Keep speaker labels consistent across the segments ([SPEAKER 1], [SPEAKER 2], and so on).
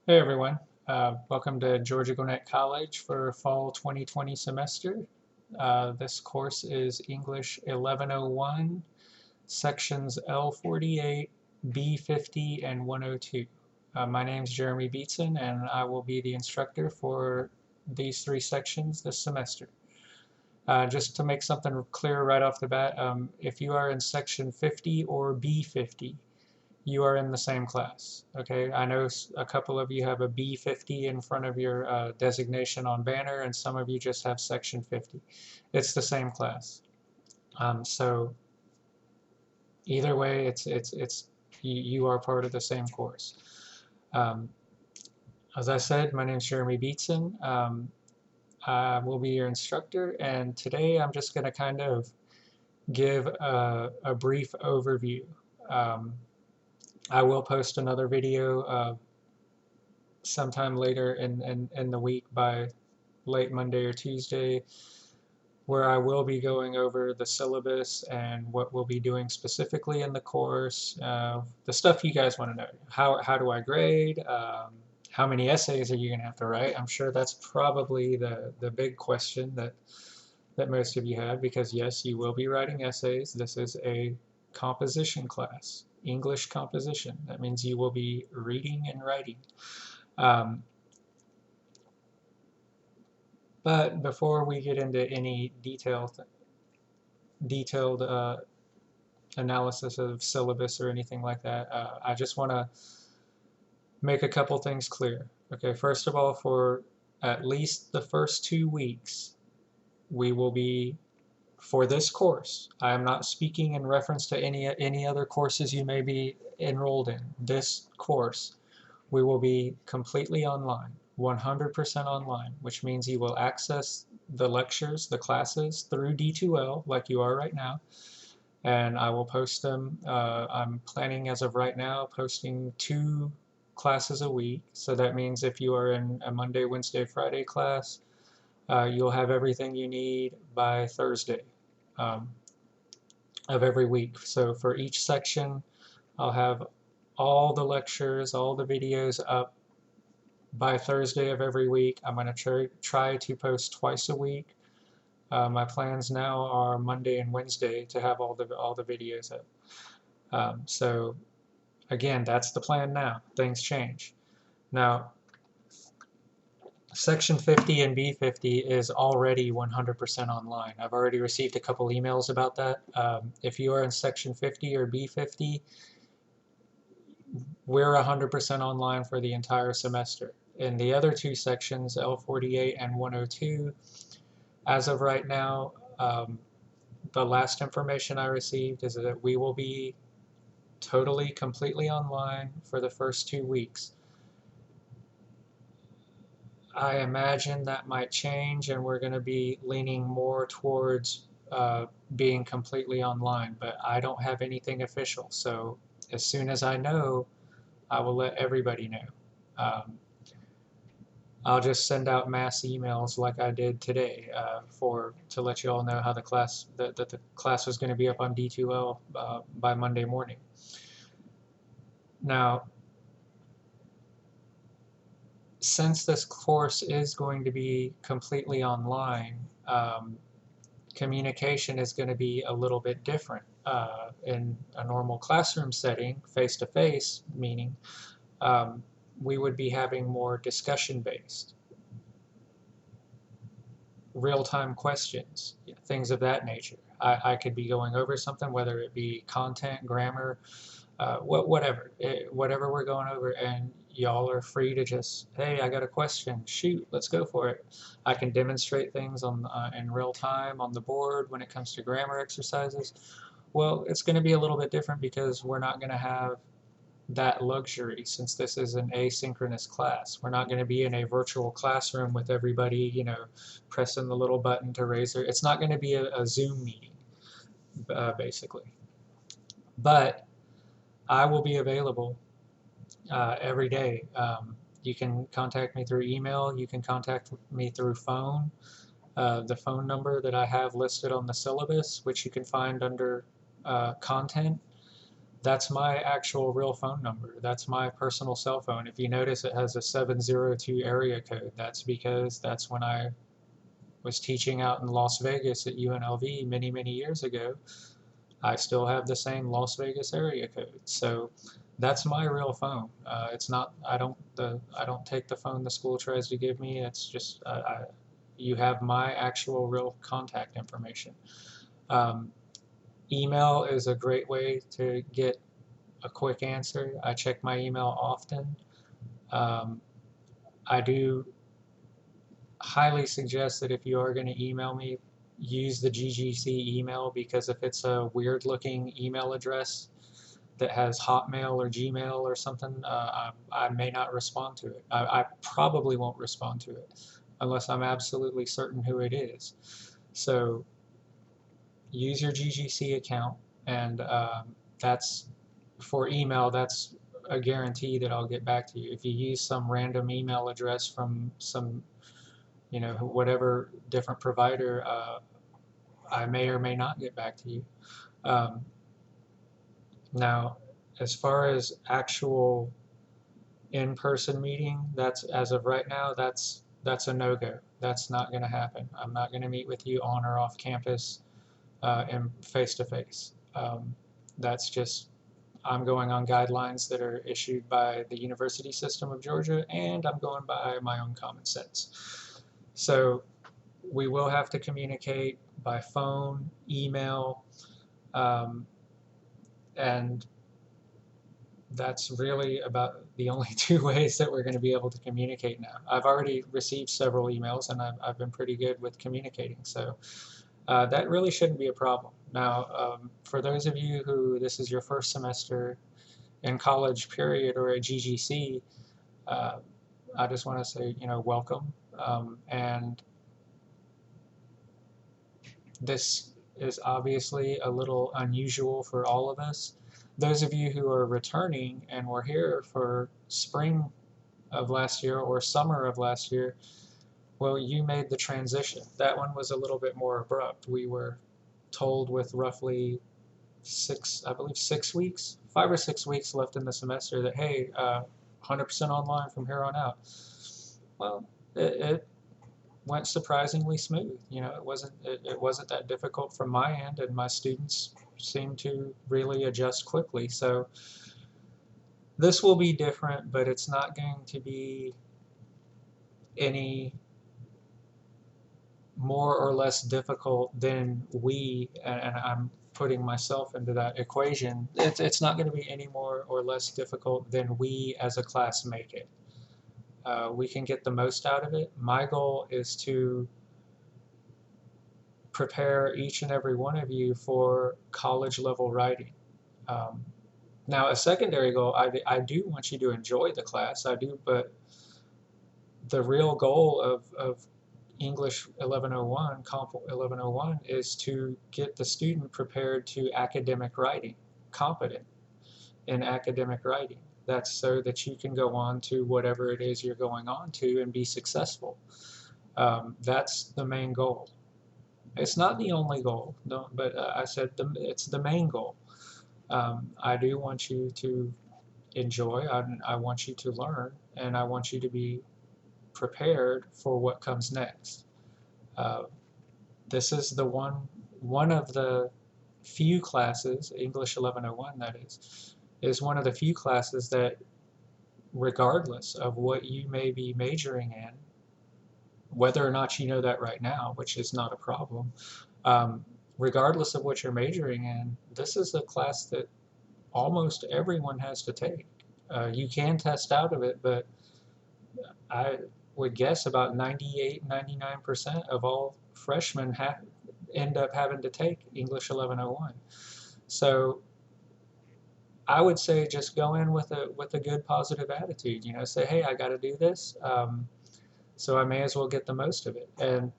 [SPEAKER 1] Hey everyone, welcome to Georgia Gwinnett College for Fall 2020 semester. This course is English 1101, sections L48, B50, and 102. My name is Jeremy Beatson and I will be the instructor for these three sections this semester. Just to make something clear right off the bat, if you are in section 50 or B50, you are in the same class. Okay, I know a couple of you have a B50 in front of your designation on banner, and some of you just have section 50. It's the same class. So either way, you are part of the same course. Um, as I said, my name is Jeremy Beatson. I will be your instructor, and today I'm just going to kind of give a brief overview. Um, I will post another video sometime later in the week by late Monday or Tuesday, where I will be going over the syllabus and what we'll be doing specifically in the course, the stuff you guys want to know. How do I grade? How many essays are you going to have to write? I'm sure that's probably the big question that most of you have, because yes, you will be writing essays. This is a composition class, English composition. That means you will be reading and writing. But before we get into any detailed analysis of syllabus or anything like that, I just want to make a couple things clear. Okay, first of all, for at least the first 2 weeks, we will be, for this course, I am not speaking in reference to any other courses you may be enrolled in. This course, we will be completely online, 100% online, which means you will access the lectures, the classes through D2L like you are right now, and I will post them. I'm planning as of right now posting 2 classes a week, so that means if you are in a Monday, Wednesday, Friday class, you'll have everything you need by Thursday um, of every week. So for each section, I'll have all the lectures, all the videos up by Thursday of every week. I'm going to try to post twice a week. My plans now are Monday and Wednesday to have all the videos up. So again, that's the plan now. Things change. Now, Section 50 and B50 is already 100% online. I've already received a couple emails about that. If you are in Section 50 or B50, we're 100% online for the entire semester. In the other 2 sections, L48 and 102, as of right now, the last information I received is that we will be totally, completely online for the first 2 weeks. I imagine that might change, and we're going to be leaning more towards being completely online, but I don't have anything official. So as soon as I know, I will let everybody know. I'll just send out mass emails like I did today to let you all know how the class that the class was going to be up on D2L by Monday morning. Now, since this course is going to be completely online, communication is going to be a little bit different. In a normal classroom setting, face-to-face, meaning we would be having more discussion-based, real-time questions, things of that nature. I could be going over something, whether it be content, grammar, whatever we're going over, and y'all are free to just, hey, I got a question, shoot, let's go for it. I can demonstrate things in real time on the board when it comes to grammar exercises. Well, it's going to be a little bit different because we're not going to have that luxury, since this is an asynchronous class. We're not going to be in a virtual classroom with everybody, pressing the little button to raise their. It's not going to be a Zoom meeting, basically. But I will be available every day. You can contact me through email. You can contact me through phone. The phone number that I have listed on the syllabus, which you can find under content, That's my actual real phone number. That's my personal cell phone. If you notice, it has a 702 area code. That's because that's when I was teaching out in Las Vegas at UNLV many, many years ago. I still have the same Las Vegas area code. So that's my real phone. It's not. I don't take the phone the school tries to give me. It's just. You have my actual real contact information. Um, Email is a great way to get a quick answer. I check my email often. Um, I do highly suggest that if you are going to email me, use the GGC email, because if it's a weird looking email address that has Hotmail or Gmail or something, I may not respond to it. I probably won't respond to it unless I'm absolutely certain who it is. So use your GGC account, and that's for email. That's a guarantee that I'll get back to you. If you use some random email address from some, whatever different provider, I may or may not get back to you. Um, Now, as far as actual in-person meeting, that's, as of right now, that's a no-go. That's not going to happen. I'm not going to meet with you on or off campus and face-to-face. That's just, I'm going on guidelines that are issued by the University System of Georgia, and I'm going by my own common sense. So we will have to communicate by phone, email, um, and that's really about the only two ways that we're going to be able to communicate now. I've already received several emails, and I've been pretty good with communicating, so that really shouldn't be a problem. Now, for those of you who this is your first semester in college, period, or at GGC, uh, I just want to say, welcome. And this is obviously a little unusual for all of us. Those of you who are returning and were here for spring of last year or summer of last year, well, you made the transition. That one was a little bit more abrupt. We were told with roughly 6 weeks, 5 or 6 weeks left in the semester that, hey, 100% online from here on out. Well, it went surprisingly smooth. It wasn't that difficult from my end, and my students seemed to really adjust quickly. So this will be different, but it's not going to be any more or less difficult than and I'm putting myself into that equation. It's not going to be any more or less difficult than we as a class make it. We can get the most out of it. My goal is to prepare each and every one of you for college level writing. Now, a secondary goal, I do want you to enjoy the class, I do, but the real goal of English 1101, Comp 1101, is to get the student prepared to academic writing, competent in academic writing. That's so that you can go on to whatever it is you're going on to and be successful. That's the main goal. It's not the only goal, no, but I said it's the main goal. I do want you to enjoy, I want you to learn, and I want you to be prepared for what comes next. This is the one of the few classes, English 1101 that is one of the few classes that, regardless of what you may be majoring in, whether or not you know that right now, which is not a problem, regardless of what you're majoring in, this is a class that almost everyone has to take. You can test out of it, but I would guess about 98, 99% of all freshmen end up having to take English 1101. So I would say just go in with a good positive attitude. Say, hey, I got to do this, so I may as well get the most of it. And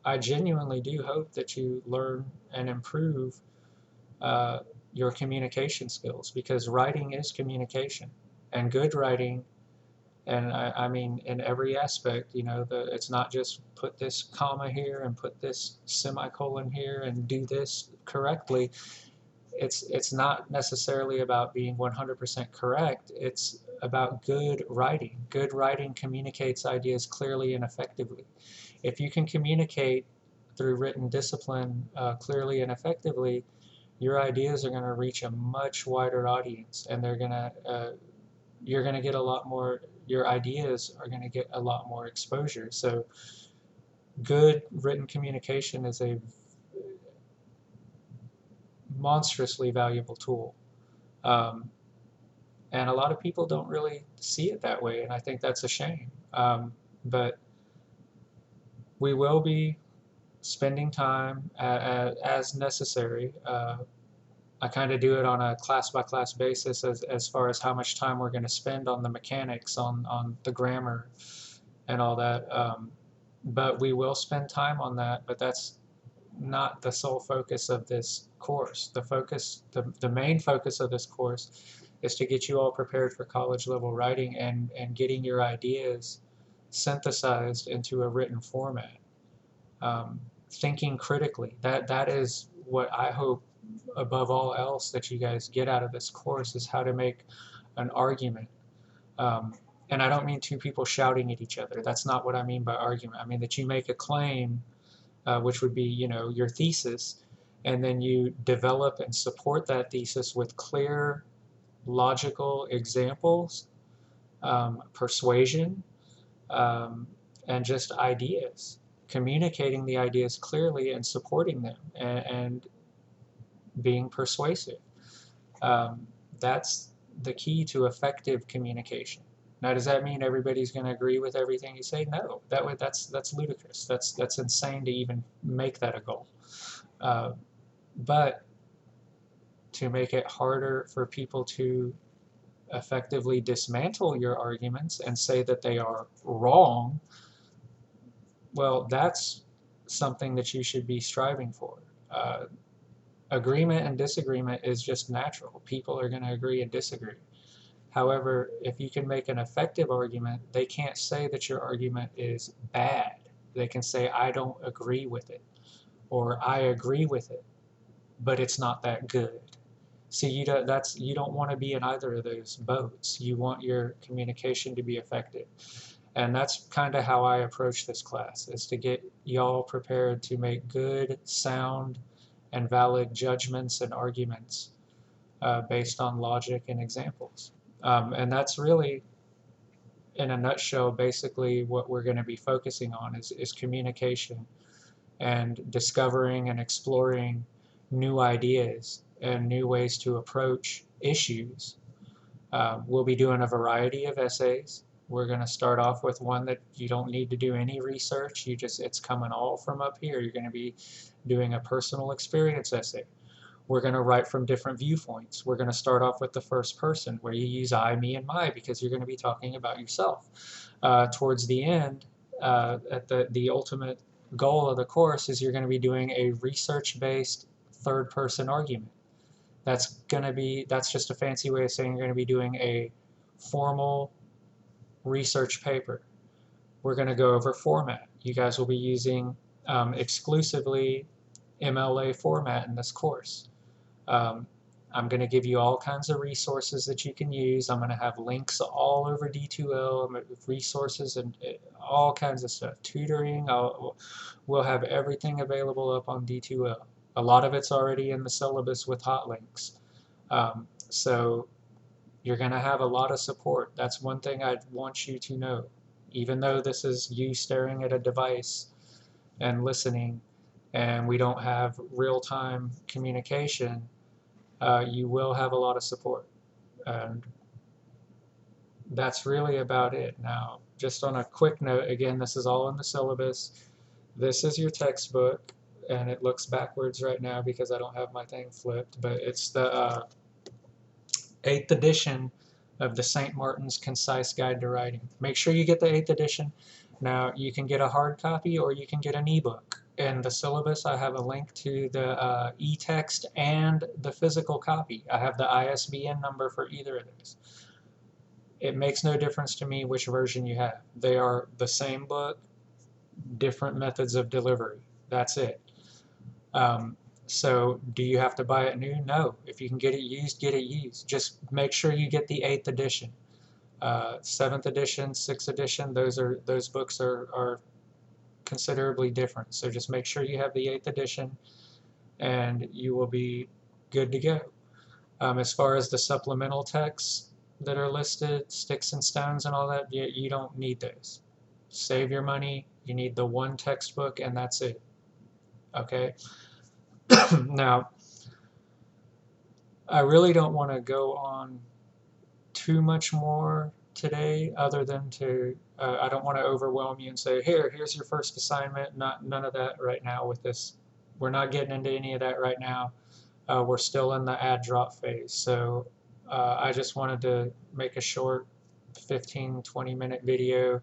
[SPEAKER 1] I genuinely do hope that you learn and improve your communication skills, because writing is communication, and good writing. And I mean, in every aspect, it's not just put this comma here and put this semicolon here and do this correctly. it's not necessarily about being 100% correct. It's about good writing. Good writing communicates ideas clearly and effectively. If you can communicate through written discipline clearly and effectively, your ideas are going to reach a much wider audience, and you're going to get a lot more. Your ideas are going to get a lot more exposure. So, good written communication is a monstrously valuable tool. Um, and a lot of people don't really see it that way, and I think that's a shame. But we will be spending time as necessary. I kind of do it on a class-by-class basis as far as how much time we're going to spend on the mechanics, on the grammar, and all that. But we will spend time on that, but that's not the sole focus of this course. The main focus of this course is to get you all prepared for college level writing and getting your ideas synthesized into a written format. Thinking critically, that is what I hope above all else that you guys get out of this course, is how to make an argument. And I don't mean two people shouting at each other. That's not what I mean by argument. I mean that you make a claim, which would be, your thesis, and then you develop and support that thesis with clear, logical examples, persuasion, and just ideas. Communicating the ideas clearly and supporting them, and being persuasive. That's the key to effective communication. Now, does that mean everybody's going to agree with everything you say? No, that's ludicrous. That's insane to even make that a goal. But to make it harder for people to effectively dismantle your arguments and say that they are wrong, well, that's something that you should be striving for. Agreement and disagreement is just natural. People are going to agree and disagree. However, if you can make an effective argument, they can't say that your argument is bad. They can say, I don't agree with it, or I agree with it, but it's not that good. See, you don't want to be in either of those boats. You want your communication to be effective. And that's kind of how I approach this class, is to get y'all prepared to make good, sound, and valid judgments and arguments based on logic and examples. And that's really, in a nutshell, basically what we're going to be focusing on is communication and discovering and exploring new ideas and new ways to approach issues. We'll be doing a variety of essays. We're going to start off with one that you don't need to do any research. It's coming all from up here. You're going to be doing a personal experience essay. We're going to write from different viewpoints. We're going to start off with the first person, where you use I, me, and my, because you're going to be talking about yourself. Towards the end, at the ultimate goal of the course, is you're going to be doing a research-based third-person argument. That's just a fancy way of saying you're going to be doing a formal research paper. We're going to go over format. You guys will be using exclusively MLA format in this course. I'm going to give you all kinds of resources that you can use. I'm going to have links all over D2L, resources and all kinds of stuff. Tutoring, we'll have everything available up on D2L. A lot of it's already in the syllabus with hot links. So you're going to have a lot of support. That's one thing I want you to know. Even though this is you staring at a device and listening, and we don't have real-time communication, you will have a lot of support. And that's really about it. Now, just on a quick note, again, this is all in the syllabus. This is your textbook, and it looks backwards right now because I don't have my thing flipped, but it's the 8th edition of the St. Martin's Concise Guide to Writing. Make sure you get the 8th edition. Now, you can get a hard copy or you can get an ebook. In the syllabus, I have a link to the e-text and the physical copy. I have the ISBN number for either of those. It makes no difference to me which version you have. They are the same book, different methods of delivery. That's it. So do you have to buy it new? No. If you can get it used, get it used. Just make sure you get the 8th edition. 7th edition, 6th edition, those books are considerably different. So just make sure you have the 8th edition and you will be good to go. As far as the supplemental texts that are listed, sticks and stones and all that, you don't need those. Save your money. You need the one textbook and that's it. Okay? Now, I really don't want to go on too much more today other than to I don't want to overwhelm you and say here's your first assignment. None of that right now with this. We're not getting into any of that right now. We're still in the add drop phase, so I just wanted to make a short 15-20 minute video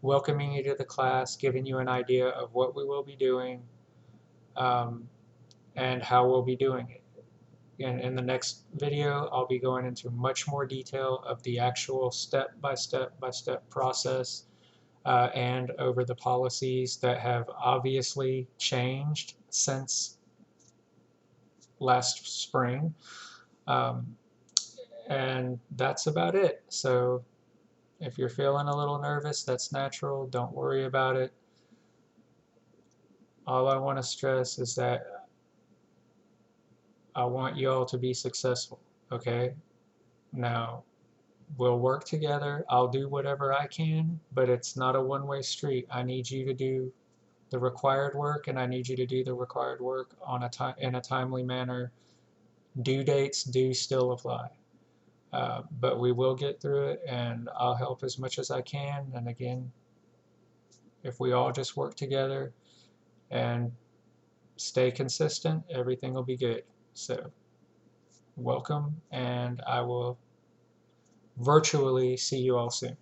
[SPEAKER 1] welcoming you to the class, giving you an idea of what we will be doing, and how we'll be doing it. And in the next video, I'll be going into much more detail of the actual step-by-step process and over the policies that have obviously changed since last spring. And that's about it. So if you're feeling a little nervous, that's natural. Don't worry about it. All I want to stress is that I want you all to be successful, okay? Now, we'll work together. I'll do whatever I can, but it's not a one-way street. I need you to do the required work, and I need you to do the required work on in a timely manner. Due dates do still apply, but we will get through it, and I'll help as much as I can. And again, if we all just work together and stay consistent, everything will be good. So, welcome, and I will virtually see you all soon.